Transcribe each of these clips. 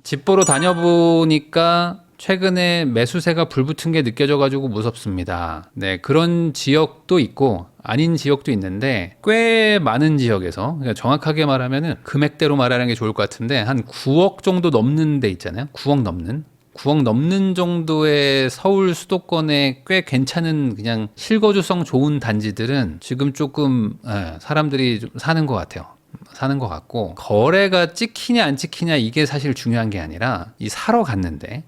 집 보러 다녀보니까 최근에 매수세가 불붙은 게 느껴져가지고 무섭습니다. 네, 그런 지역도 있고 아닌 지역도 있는데 꽤 많은 지역에서, 그러니까 정확하게 말하면은 금액대로 말하는 게 좋을 것 같은데 한 9억 정도 넘는 데 있잖아요. 9억 넘는 정도의 서울 수도권에 꽤 괜찮은 그냥 실거주성 좋은 단지들은 지금 조금 사람들이 좀 사는 것 같아요. 사는 것 같고, 거래가 찍히냐 안 찍히냐 이게 사실 중요한 게 아니라 이 사러 갔는데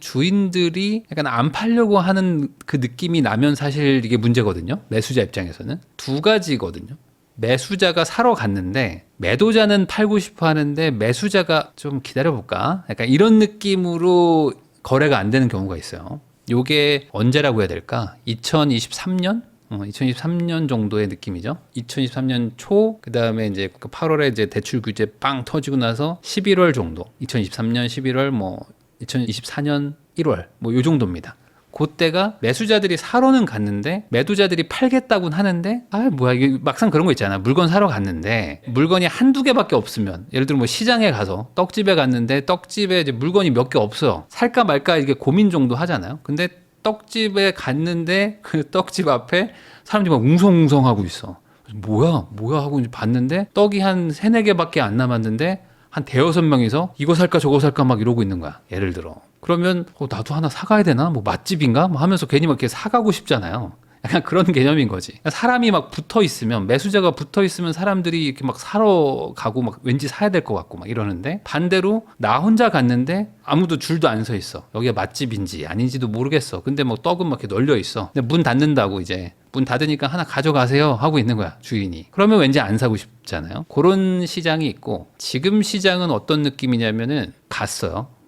주인들이 약간 안 팔려고 하는 그 느낌이 나면 사실 이게 문제거든요. 매수자 입장에서는 두 가지거든요. 매수자가 사러 갔는데 매도자는 팔고 싶어 하는데 매수자가 좀 기다려볼까? 약간 이런 느낌으로 거래가 안 되는 경우가 있어요. 요게 언제라고 해야 될까? 2023년? 2023년 정도의 느낌이죠. 2023년 초, 그 다음에 이제 8월에 이제 대출 규제 빵 터지고 나서 11월 정도, 2023년 11월, 2024년 1월, 요 정도입니다. 그때가 매수자들이 사러는 갔는데 매도자들이 팔겠다고는 하는데 뭐야 이게 막상 그런 거 있잖아. 물건 사러 갔는데 물건이 한두 개밖에 없으면, 예를 들어 시장에 가서 떡집에 갔는데 떡집에 이제 물건이 몇 개 없어요. 살까 말까 이게 고민 정도 하잖아요. 근데 떡집에 갔는데 그 떡집 앞에 사람들이 막 웅성웅성하고 있어. 뭐야 하고 이제 봤는데 떡이 한 3-4개밖에 안 남았는데 한 대여섯 명이서 이거 살까 저거 살까 막 이러고 있는 거야. 예를 들어. 그러면 나도 하나 사가야 되나? 맛집인가? 하면서 괜히 막 이렇게 사가고 싶잖아요. 약간 그런 개념인 거지. 사람이 막 붙어 있으면, 매수자가 붙어 있으면 사람들이 이렇게 막 사러 가고 막 왠지 사야 될 것 같고 막 이러는데, 반대로 나 혼자 갔는데 아무도 줄도 안 서 있어. 여기가 맛집인지 아닌지도 모르겠어. 근데 뭐 떡은 막 이렇게 널려 있어. 근데 문 닫는다고 이제 문 닫으니까 하나 가져가세요 하고 있는 거야, 주인이. 그러면 왠지 안 사고 싶잖아요. 그런 시장이 있고, 지금 시장은 어떤 느낌이냐면은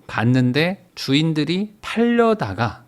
갔는데 주인들이 팔려다가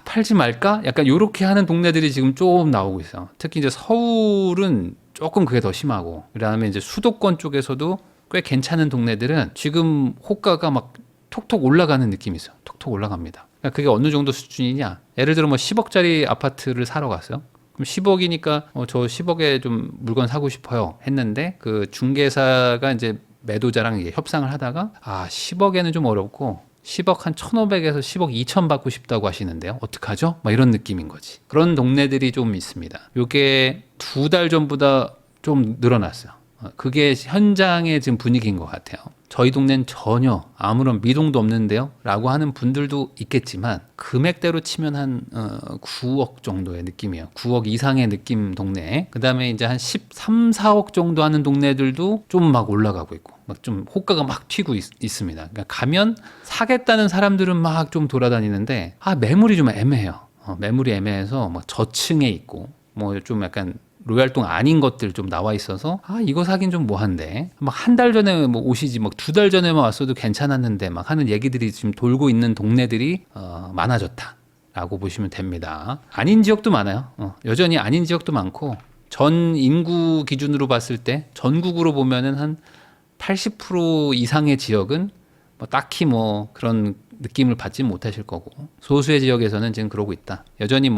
팔지 말까? 약간 요렇게 하는 동네들이 지금 좀 나오고 있어요. 특히 이제 서울은 조금 그게 더 심하고, 그다음에 이제 수도권 쪽에서도 꽤 괜찮은 동네들은 지금 호가가 막 톡톡 올라가는 느낌이 있어요. 톡톡 올라갑니다. 그러니까 그게 어느 정도 수준이냐? 예를 들어 10억짜리 아파트를 사러 갔어요. 그럼 10억이니까 저 10억에 좀 물건 사고 싶어요 했는데, 그 중개사가 이제 매도자랑 이게 협상을 하다가 10억에는 좀 어렵고 10억 한 1,500에서 10억 2천 받고 싶다고 하시는데요. 어떡하죠? 막 이런 느낌인 거지. 그런 동네들이 좀 있습니다. 요게 2달 전보다 좀 늘어났어요. 그게 현장의 지금 분위기인 것 같아요. 저희 동네는 전혀 아무런 미동도 없는데요 라고 하는 분들도 있겠지만, 금액대로 치면 한 9억 정도의 느낌이에요. 9억 이상의 느낌 동네. 그 다음에 이제 한 13, 4억 정도 하는 동네들도 좀 막 올라가고 있고 막 좀 호가가 막 튀고 있습니다. 그러니까 가면 사겠다는 사람들은 막 좀 돌아다니는데 매물이 좀 애매해요. 매물이 애매해서 막 저층에 있고 좀 약간 로얄동 아닌 것들 좀 나와 있어서 이거 사긴 좀 뭐한데, 막 한 달 전에 오시지 막 2달 전에만 왔어도 괜찮았는데 막 하는 얘기들이 지금 돌고 있는 동네들이 많아졌다라고 보시면 됩니다. 아닌 지역도 많아요. 여전히 아닌 지역도 많고, 전 인구 기준으로 봤을 때 전국으로 보면은 한 80% 이상의 지역은 딱히 그런 느낌을 받지 못하실 거고, 소수의 지역에서는 지금 그러고 있다. 여전히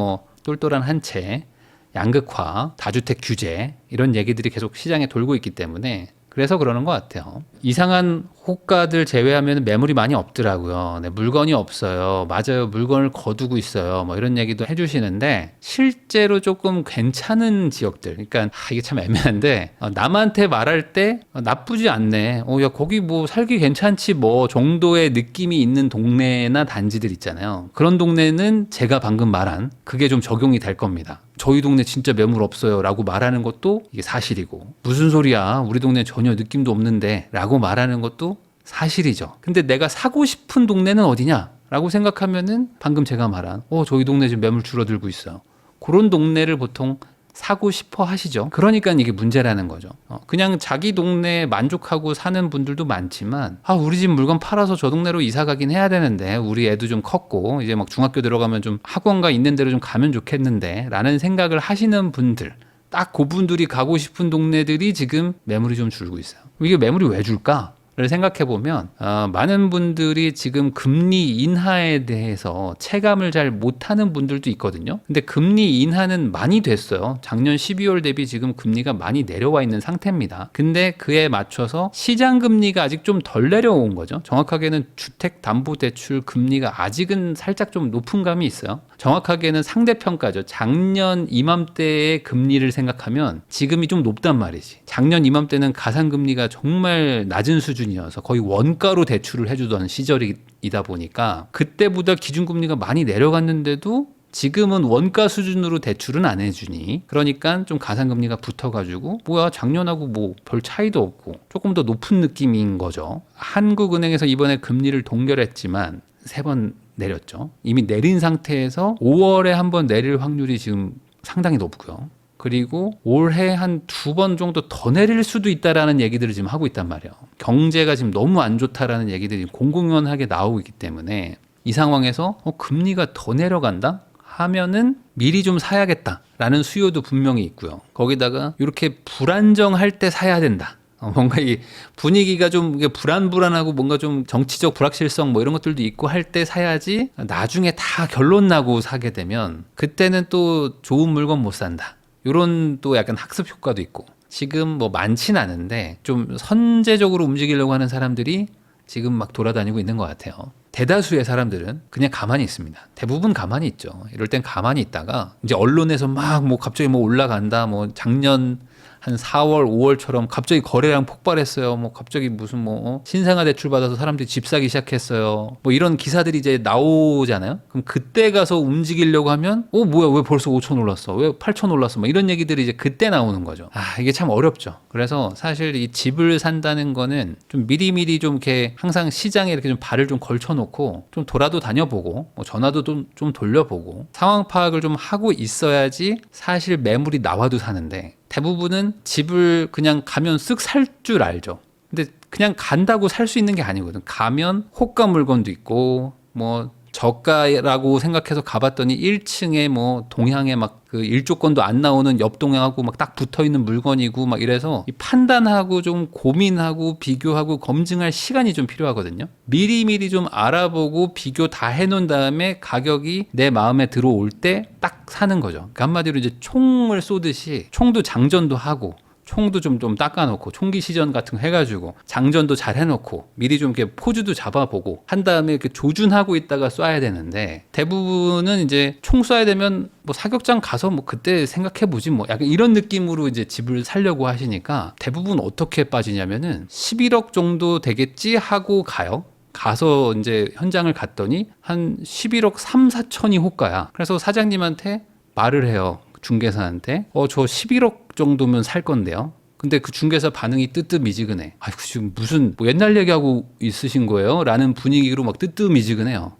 똘똘한 한 채, 양극화, 다주택 규제 이런 얘기들이 계속 시장에 돌고 있기 때문에 그래서 그러는 것 같아요. 이상한 호가들 제외하면 매물이 많이 없더라고요. 네, 물건이 없어요. 맞아요. 물건을 거두고 있어요. 이런 얘기도 해주시는데, 실제로 조금 괜찮은 지역들, 그러니까 이게 참 애매한데 남한테 말할 때 나쁘지 않네. 야 거기 살기 괜찮지 정도의 느낌이 있는 동네나 단지들 있잖아요. 그런 동네는 제가 방금 말한 그게 좀 적용이 될 겁니다. 저희 동네 진짜 매물 없어요 라고 말하는 것도 이게 사실이고, 무슨 소리야 우리 동네 전혀 느낌도 없는데 라고 말하는 것도 사실이죠. 근데 내가 사고 싶은 동네는 어디냐 라고 생각하면은 방금 제가 말한 저희 동네 지금 매물 줄어들고 있어요, 그런 동네를 보통 사고 싶어 하시죠. 그러니까 이게 문제라는 거죠. 그냥 자기 동네에 만족하고 사는 분들도 많지만 우리 집 물건 팔아서 저 동네로 이사 가긴 해야 되는데 우리 애도 좀 컸고 이제 막 중학교 들어가면 좀 학원가 있는 데로 좀 가면 좋겠는데 라는 생각을 하시는 분들, 딱 그분들이 가고 싶은 동네들이 지금 매물이 좀 줄고 있어요. 이게 매물이 왜 줄까? 를 생각해 보면 많은 분들이 지금 금리 인하에 대해서 체감을 잘 못하는 분들도 있거든요. 근데 금리 인하는 많이 됐어요. 작년 12월 대비 지금 금리가 많이 내려와 있는 상태입니다. 근데 그에 맞춰서 시장 금리가 아직 좀 덜 내려온 거죠. 정확하게는 주택담보대출 금리가 아직은 살짝 좀 높은 감이 있어요. 정확하게는 상대평가죠. 작년 이맘때의 금리를 생각하면 지금이 좀 높단 말이지. 작년 이맘때는 가상금리가 정말 낮은 수준이어서 거의 원가로 대출을 해주던 시절이다 보니까 그때보다 기준금리가 많이 내려갔는데도 지금은 원가 수준으로 대출은 안 해주니 그러니까 좀 가상금리가 붙어가지고 뭐야 작년하고 뭐 별 차이도 없고 조금 더 높은 느낌인 거죠. 한국은행에서 이번에 금리를 동결했지만 3번 내렸죠. 이미 내린 상태에서 5월에 한번 내릴 확률이 지금 상당히 높고요. 그리고 올해 한 2번 정도 더 내릴 수도 있다라는 얘기들을 지금 하고 있단 말이에요. 경제가 지금 너무 안 좋다라는 얘기들이 공공연하게 나오고 있기 때문에 이 상황에서 금리가 더 내려간다? 하면은 미리 좀 사야겠다라는 수요도 분명히 있고요. 거기다가 이렇게 불안정할 때 사야 된다. 뭔가 이 분위기가 좀 불안불안하고 뭔가 좀 정치적 불확실성 뭐 이런 것들도 있고 할 때 사야지 나중에 다 결론 나고 사게 되면 그때는 또 좋은 물건 못 산다. 이런 또 약간 학습 효과도 있고 지금 뭐 많진 않은데 좀 선제적으로 움직이려고 하는 사람들이 지금 막 돌아다니고 있는 것 같아요. 대다수의 사람들은 그냥 가만히 있습니다. 대부분 가만히 있죠. 이럴 땐 가만히 있다가 이제 언론에서 막 뭐 갑자기 뭐 올라간다. 뭐 작년 한 4월, 5월처럼 갑자기 거래량 폭발했어요. 뭐 갑자기 무슨 뭐 신생아 대출 받아서 사람들이 집 사기 시작했어요. 뭐 이런 기사들이 이제 나오잖아요. 그럼 그때 가서 움직이려고 하면 뭐야 왜 벌써 5천 올랐어? 왜 8천 올랐어? 뭐 이런 얘기들이 이제 그때 나오는 거죠. 이게 참 어렵죠. 그래서 사실 이 집을 산다는 거는 좀 미리미리 좀 이렇게 항상 시장에 이렇게 좀 발을 좀 걸쳐놓고 좀 돌아도 다녀보고 뭐 전화도 좀 돌려보고 상황 파악을 좀 하고 있어야지 사실 매물이 나와도 사는데 대부분은 집을 그냥 가면 쓱 살 줄 알죠. 근데 그냥 간다고 살 수 있는 게 아니거든. 가면 호가 물건도 있고 뭐 저가라고 생각해서 가봤더니 1층에 뭐 동향에 막 그 일조권도 안 나오는 옆 동향하고 막 딱 붙어 있는 물건이고 막 이래서 이 판단하고 좀 고민하고 비교하고 검증할 시간이 좀 필요하거든요. 미리미리 좀 알아보고 비교 다 해놓은 다음에 가격이 내 마음에 들어올 때 딱 사는 거죠. 그러니까 한마디로 이제 총을 쏘듯이 총도 장전도 하고 총도 좀 닦아놓고 총기 시전 같은 거 해가지고 장전도 잘 해놓고 미리 좀 이렇게 포즈도 잡아보고 한 다음에 이렇게 조준하고 있다가 쏴야 되는데 대부분은 이제 총 쏴야 되면 뭐 사격장 가서 뭐 그때 생각해보지 뭐 약간 이런 느낌으로 이제 집을 사려고 하시니까 대부분 어떻게 빠지냐면은 11억 정도 되겠지 하고 가요. 가서 이제 현장을 갔더니 한 11억 3, 4천이 호가야. 그래서 사장님한테 말을 해요. 중개사한테 저 11억 정도면 살 건데요. 근데 그 중개사 반응이 뜨뜻미지근해. 지금 무슨 뭐 옛날 얘기하고 있으신 거예요? 라는 분위기로 막 뜨뜻미지근해요.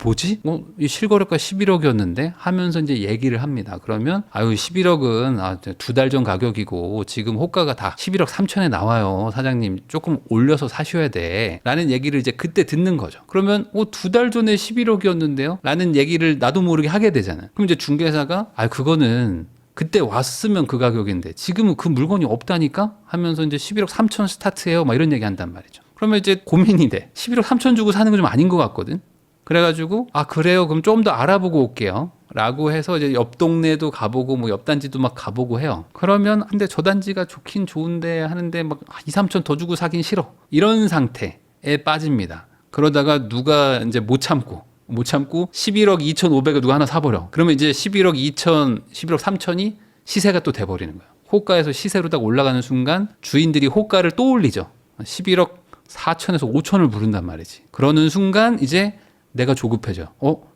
뭐지? 이 실거래가 11억이었는데 하면서 이제 얘기를 합니다. 그러면 11억은 2달 전 가격이고 지금 호가가 다 11억 3천에 나와요. 사장님 조금 올려서 사셔야 돼. 라는 얘기를 이제 그때 듣는 거죠. 그러면 2달 전에 11억이었는데요? 라는 얘기를 나도 모르게 하게 되잖아요. 그럼 이제 중개사가 그거는 그때 왔으면 그 가격인데 지금은 그 물건이 없다니까? 하면서 이제 11억 3천 스타트해요. 막 이런 얘기 한단 말이죠. 그러면 이제 고민이 돼. 11억 3천 주고 사는 건 좀 아닌 것 같거든. 그래가지고 그래요 그럼 좀 더 알아보고 올게요 라고 해서 이제 옆 동네도 가보고 뭐 옆 단지도 막 가보고 해요. 그러면 근데 저 단지가 좋긴 좋은데 하는데 막 2, 3천 더 주고 사긴 싫어 이런 상태에 빠집니다. 그러다가 누가 이제 못 참고 11억 2,500을 누가 하나 사버려. 그러면 이제 11억 2천 11억 3천이 시세가 또 돼버리는 거예요. 호가에서 시세로 딱 올라가는 순간 주인들이 호가를 또 올리죠. 11억 4천에서 5천을 부른단 말이지. 그러는 순간 이제 내가 조급해져.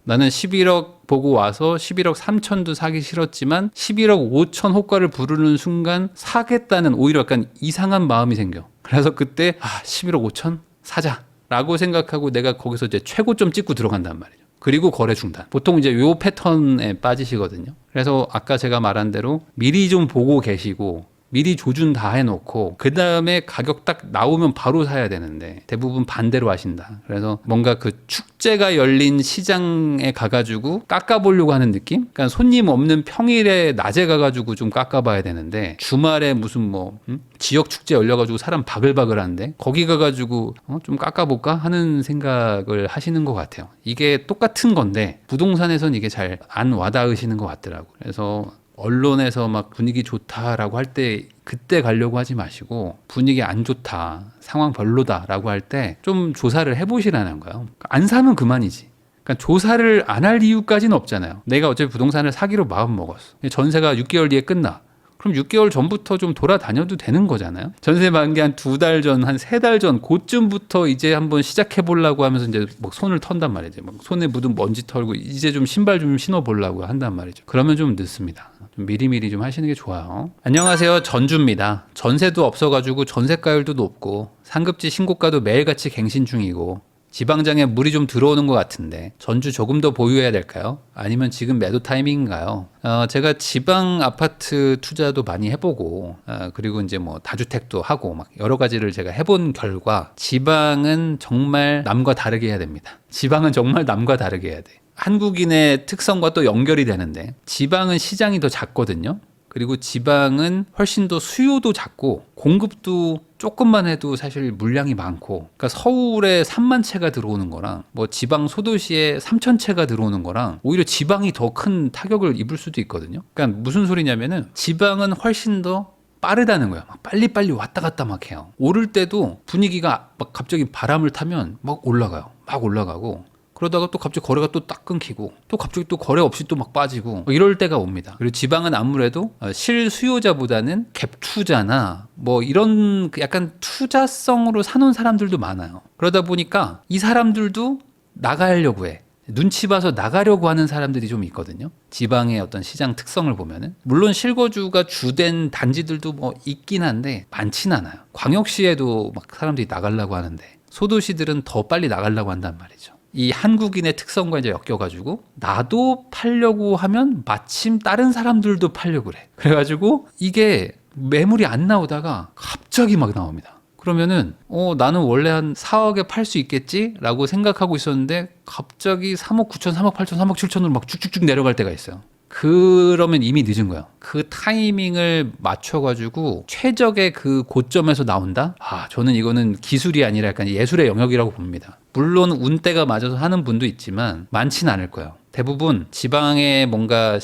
나는 11억 보고 와서 11억 3천도 사기 싫었지만 11억 5천 호가를 부르는 순간 사겠다는 오히려 약간 이상한 마음이 생겨. 그래서 그때 11억 5천 사자 라고 생각하고 내가 거기서 이제 최고점 찍고 들어간단 말이죠. 그리고 거래 중단. 보통 이제 요 패턴에 빠지시거든요. 그래서 아까 제가 말한 대로 미리 좀 보고 계시고 미리 조준 다 해놓고 그 다음에 가격 딱 나오면 바로 사야 되는데 대부분 반대로 하신다. 그래서 뭔가 그 축제가 열린 시장에 가가지고 깎아보려고 하는 느낌? 그러니까 손님 없는 평일에 낮에 가가지고 좀 깎아봐야 되는데 주말에 무슨 뭐 지역 축제 열려가지고 사람 바글바글한데 거기 가가지고 좀 깎아볼까 하는 생각을 하시는 것 같아요. 이게 똑같은 건데 부동산에선 이게 잘 안 와닿으시는 것 같더라고. 그래서 언론에서 막 분위기 좋다라고 할 때 그때 가려고 하지 마시고 분위기 안 좋다, 상황 별로다라고 할 때 좀 조사를 해보시라는 거예요. 안 사면 그만이지. 그러니까 조사를 안 할 이유까지는 없잖아요. 내가 어차피 부동산을 사기로 마음 먹었어. 전세가 6개월 뒤에 끝나. 그럼 6개월 전부터 좀 돌아다녀도 되는 거잖아요. 전세 만기 한 2달 전, 한 3달 전, 그쯤부터 이제 한번 시작해 보려고 하면서 이제 막 손을 턴단 말이죠. 막 손에 묻은 먼지 털고 이제 좀 신발 좀 신어 보려고 한단 말이죠. 그러면 좀 늦습니다. 좀 미리미리 좀 하시는 게 좋아요. 안녕하세요. 전주입니다. 전세도 없어가지고 전세가율도 높고 상급지 신고가도 매일같이 갱신 중이고 지방장에 물이 좀 들어오는 것 같은데 전주 조금 더 보유해야 될까요? 아니면 지금 매도 타이밍인가요? 제가 지방 아파트 투자도 많이 해보고 그리고 이제 뭐 다주택도 하고 막 여러 가지를 제가 해본 결과 지방은 정말 남과 다르게 해야 됩니다. 지방은 정말 남과 다르게 해야 돼. 한국인의 특성과 또 연결이 되는데 지방은 시장이 더 작거든요. 그리고 지방은 훨씬 더 수요도 작고 공급도 조금만 해도 사실 물량이 많고, 그러니까 서울에 3만 채가 들어오는 거랑 뭐 지방 소도시에 3천 채가 들어오는 거랑 오히려 지방이 더 큰 타격을 입을 수도 있거든요. 그러니까 무슨 소리냐면은 지방은 훨씬 더 빠르다는 거예요. 막 빨리빨리 왔다 갔다 막 해요. 오를 때도 분위기가 막 갑자기 바람을 타면 막 올라가요. 막 올라가고 그러다가 또 갑자기 거래가 또 딱 끊기고 또 갑자기 또 거래 없이 또 막 빠지고 이럴 때가 옵니다. 그리고 지방은 아무래도 실수요자보다는 갭 투자나 뭐 이런 약간 투자성으로 사놓은 사람들도 많아요. 그러다 보니까 이 사람들도 나가려고 해. 눈치 봐서 나가려고 하는 사람들이 좀 있거든요. 지방의 어떤 시장 특성을 보면은 물론 실거주가 주된 단지들도 뭐 있긴 한데 많진 않아요. 광역시에도 막 사람들이 나가려고 하는데 소도시들은 더 빨리 나가려고 한단 말이죠. 이 한국인의 특성과 이제 엮여가지고 나도 팔려고 하면 마침 다른 사람들도 팔려고 그래. 그래가지고 이게 매물이 안 나오다가 갑자기 막 나옵니다. 그러면은 나는 원래 한 4억에 팔 수 있겠지라고 생각하고 있었는데 갑자기 3억 9천, 3억 8천, 3억 7천으로 막 쭉쭉쭉 내려갈 때가 있어요. 그러면 이미 늦은 거예요. 그 타이밍을 맞춰가지고 최적의 그 고점에서 나온다? 저는 이거는 기술이 아니라 약간 예술의 영역이라고 봅니다. 물론 운때가 맞아서 하는 분도 있지만 많지는 않을 거예요. 대부분 지방의 뭔가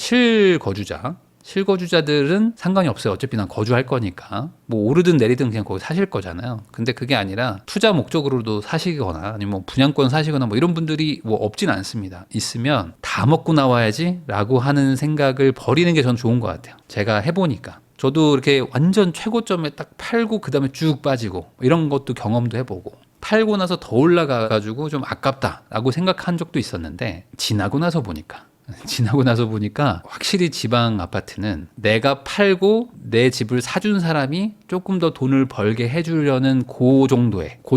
실거주자들은 상관이 없어요. 어차피 난 거주할 거니까. 뭐 오르든 내리든 그냥 거기 사실 거잖아요. 근데 그게 아니라 투자 목적으로도 사시거나 아니면 뭐 분양권 사시거나 뭐 이런 분들이 뭐 없진 않습니다. 있으면 다 먹고 나와야지 라고 하는 생각을 버리는 게 전 좋은 것 같아요. 제가 해보니까. 저도 이렇게 완전 최고점에 딱 팔고 그 다음에 쭉 빠지고 이런 것도 경험도 해보고 팔고 나서 더 올라가가지고 좀 아깝다라고 생각한 적도 있었는데 지나고 나서 보니까 확실히 지방 아파트는 내가 팔고 내 집을 사준 사람이 조금 더 돈을 벌게 해주려는 그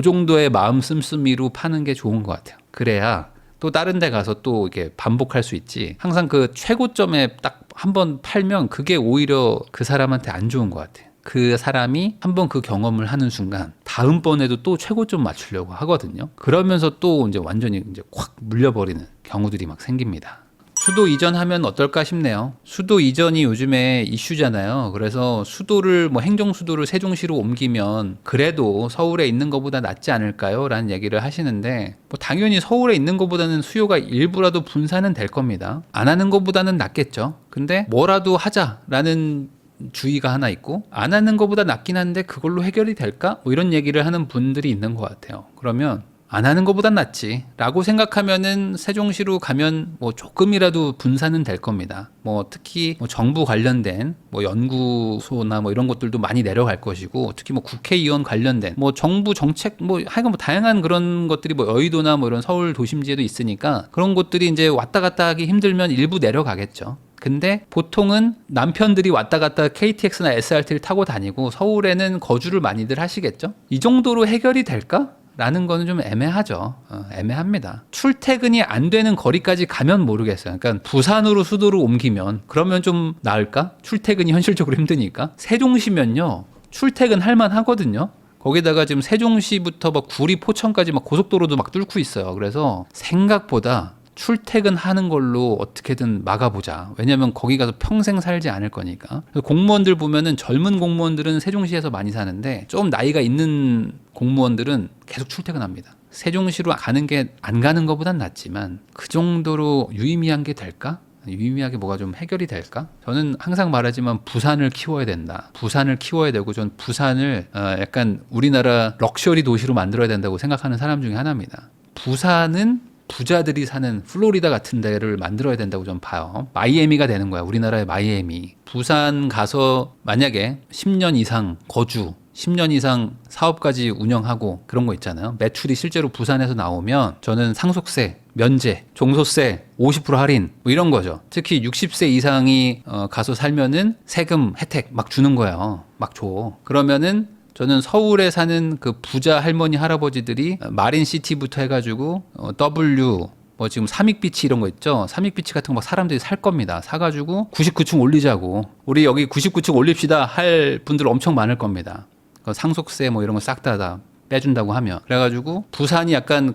정도의 마음 씀씀이로 파는 게 좋은 것 같아요. 그래야 또 다른 데 가서 또 이렇게 반복할 수 있지. 항상 그 최고점에 딱 한번 팔면 그게 오히려 그 사람한테 안 좋은 것 같아요. 그 사람이 한번 그 경험을 하는 순간 다음번에도 또 최고점 맞추려고 하거든요. 그러면서 또 이제 완전히 이제 확 물려버리는 경우들이 막 생깁니다. 수도 이전하면 어떨까 싶네요. 수도 이전이 요즘에 이슈잖아요. 그래서 수도를 행정수도를 세종시로 옮기면 그래도 서울에 있는 것보다 낫지 않을까요? 라는 얘기를 하시는데 당연히 서울에 있는 것보다는 수요가 일부라도 분산은 될 겁니다. 안 하는 것보다는 낫겠죠. 근데 뭐라도 하자라는 주의가 하나 있고 안 하는 것보다 낫긴 한데 그걸로 해결이 될까? 이런 얘기를 하는 분들이 있는 것 같아요. 그러면 안 하는 것보단 낫지 라고 생각하면은 세종시로 가면 조금이라도 분산은 될 겁니다. 특히 정부 관련된 연구소나 이런 것들도 많이 내려갈 것이고 특히 국회의원 관련된 정부 정책 하여간 다양한 그런 것들이 여의도나 이런 서울 도심지에도 있으니까 그런 곳들이 이제 왔다 갔다 하기 힘들면 일부 내려가겠죠. 근데 보통은 남편들이 왔다 갔다 KTX나 SRT를 타고 다니고 서울에는 거주를 많이들 하시겠죠. 이 정도로 해결이 될까? 라는 거는 좀 애매하죠. 애매합니다. 출퇴근이 안 되는 거리까지 가면 모르겠어요. 그러니까 부산으로 수도로 옮기면 그러면 좀 나을까? 출퇴근이 현실적으로 힘드니까. 세종시면요, 출퇴근 할 만하거든요. 거기다가 지금 세종시부터 막 구리 포천까지 막 고속도로도 막 뚫고 있어요. 그래서 생각보다 출퇴근하는 걸로 어떻게든 막아보자. 왜냐면 거기 가서 평생 살지 않을 거니까. 공무원들 보면은 젊은 공무원들은 세종시에서 많이 사는데 좀 나이가 있는 공무원들은 계속 출퇴근합니다. 세종시로 가는 게 안 가는 것보단 낫지만 그 정도로 유의미한 게 될까? 유의미하게 뭐가 좀 해결이 될까? 저는 항상 말하지만 부산을 키워야 된다. 부산을 키워야 되고 전 부산을 약간 우리나라 럭셔리 도시로 만들어야 된다고 생각하는 사람 중에 하나입니다. 부산은 부자들이 사는 플로리다 같은 데를 만들어야 된다고 좀 봐요. 마이애미가 되는 거야. 우리나라의 마이애미. 부산 가서 만약에 10년 이상 거주, 10년 이상 사업까지 운영하고 그런 거 있잖아요. 매출이 실제로 부산에서 나오면 저는 상속세, 면제, 종소세 50% 할인 뭐 이런 거죠. 특히 60세 이상이 가서 살면은 세금 혜택 막 주는 거예요. 막 줘. 그러면은 저는 서울에 사는 그 부자 할머니 할아버지들이 마린시티부터 해가지고 W 뭐 지금 삼익비치 이런 거 있죠. 삼익비치 같은 거 막 사람들이 살 겁니다. 사가지고 99층 올리자고. 우리 여기 99층 올립시다 할 분들 엄청 많을 겁니다. 상속세 뭐 이런 거 싹 다 빼준다고 하면. 그래가지고 부산이 약간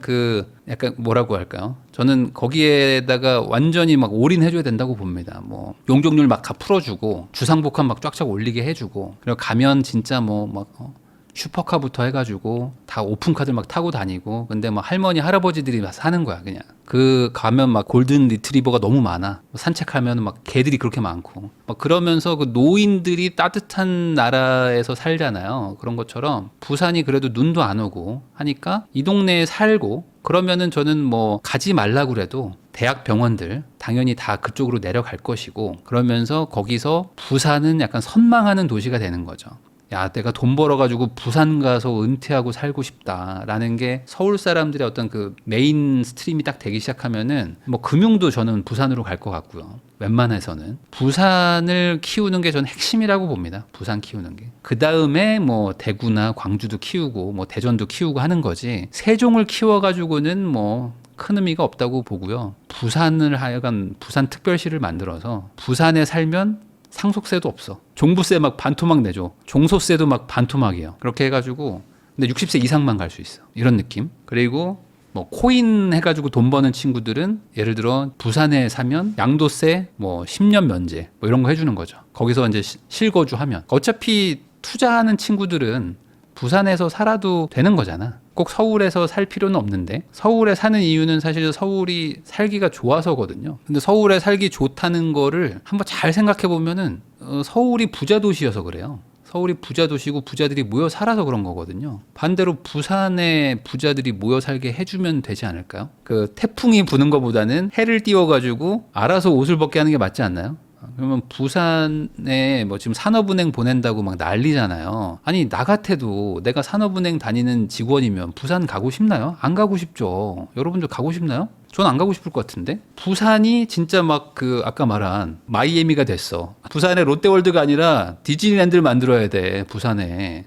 뭐라고 할까요? 저는 거기에다가 완전히 막 올인해줘야 된다고 봅니다. 뭐 용적률 막 다 풀어주고 주상복합 막 쫙쫙 올리게 해주고, 그리고 가면 진짜 슈퍼카부터 해가지고 다 오픈카들 막 타고 다니고. 근데 막 할머니 할아버지들이 막 사는 거야. 그냥 그 가면 막 골든 리트리버가 너무 많아. 산책하면 막 개들이 그렇게 많고 막 그러면서 그 노인들이 따뜻한 나라에서 살잖아요. 그런 것처럼 부산이 그래도 눈도 안 오고 하니까 이 동네에 살고, 그러면은 저는 뭐 가지 말라고 그래도 대학 병원들 당연히 다 그쪽으로 내려갈 것이고, 그러면서 거기서 부산은 약간 선망하는 도시가 되는 거죠. 야, 내가 돈 벌어가지고 부산 가서 은퇴하고 살고 싶다라는 게 서울 사람들의 어떤 그 메인 스트림이 딱 되기 시작하면은 뭐 금융도 저는 부산으로 갈 것 같고요. 웬만해서는 부산을 키우는 게 저는 핵심이라고 봅니다. 부산 키우는 게. 그 다음에 뭐 대구나 광주도 키우고 뭐 대전도 키우고 하는 거지. 세종을 키워가지고는 뭐 큰 의미가 없다고 보고요. 부산을 하여간 부산 특별시를 만들어서 부산에 살면 상속세도 없어. 종부세 막 반토막 내줘. 종소세도 막 반토막이에요. 그렇게 해가지고 근데 60세 이상만 갈 수 있어. 이런 느낌. 그리고 뭐 코인 해가지고 돈 버는 친구들은 예를 들어 부산에 사면 양도세 뭐 10년 면제 뭐 이런 거 해주는 거죠. 거기서 이제 실거주하면 어차피 투자하는 친구들은 부산에서 살아도 되는 거잖아. 꼭 서울에서 살 필요는 없는데, 서울에 사는 이유는 사실 서울이 살기가 좋아서거든요. 근데 서울에 살기 좋다는 거를 한번 잘 생각해 보면은 서울이 부자 도시여서 그래요. 서울이 부자 도시고 부자들이 모여 살아서 그런 거거든요. 반대로 부산에 부자들이 모여 살게 해주면 되지 않을까요? 그 태풍이 부는 것보다는 해를 띄워가지고 알아서 옷을 벗게 하는 게 맞지 않나요? 그러면 부산에 뭐 지금 산업은행 보낸다고 막 난리잖아요. 아니, 나 같아도 내가 산업은행 다니는 직원이면 부산 가고 싶나요? 안 가고 싶죠. 여러분들 가고 싶나요? 전 안 가고 싶을 것 같은데. 부산이 진짜 막 그 아까 말한 마이애미가 됐어. 부산에 롯데월드가 아니라 디즈니랜드를 만들어야 돼. 부산에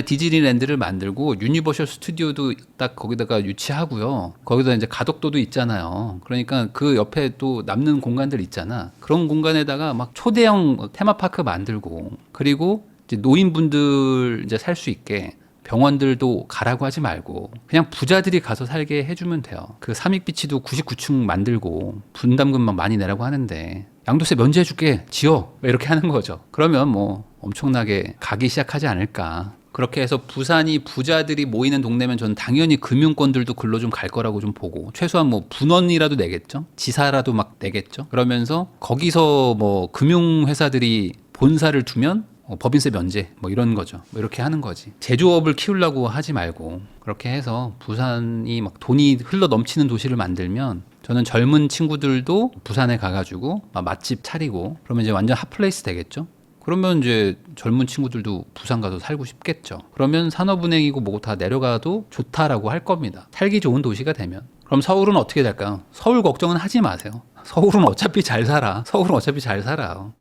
디즈니랜드를 만들고 유니버셜 스튜디오도 딱 거기다가 유치하고요. 거기다 이제 가덕도도 있잖아요. 그러니까 그 옆에 또 남는 공간들 있잖아. 그런 공간에다가 막 초대형 테마파크 만들고, 그리고 이제 노인분들 이제 살 수 있게 병원들도 가라고 하지 말고 그냥 부자들이 가서 살게 해주면 돼요. 그 삼익비치도 99층 만들고 분담금만 많이 내라고 하는데 양도세 면제해줄게, 지어, 이렇게 하는 거죠. 그러면 뭐 엄청나게 가기 시작하지 않을까. 그렇게 해서 부산이 부자들이 모이는 동네면 저는 당연히 금융권들도 글로 좀 갈 거라고 좀 보고, 최소한 뭐 분원이라도 내겠죠, 지사라도 막 내겠죠. 그러면서 거기서 뭐 금융회사들이 본사를 두면 법인세 면제 뭐 이런 거죠. 뭐 이렇게 하는 거지. 제조업을 키우려고 하지 말고 그렇게 해서 부산이 막 돈이 흘러 넘치는 도시를 만들면 저는 젊은 친구들도 부산에 가가지고 맛집 차리고 그러면 이제 완전 핫플레이스 되겠죠. 그러면 이제 젊은 친구들도 부산 가서 살고 싶겠죠. 그러면 산업은행이고 뭐고 다 내려가도 좋다라고 할 겁니다. 살기 좋은 도시가 되면. 그럼 서울은 어떻게 될까요? 서울 걱정은 하지 마세요. 서울은 어차피 잘 살아. 서울은 어차피 잘 살아요.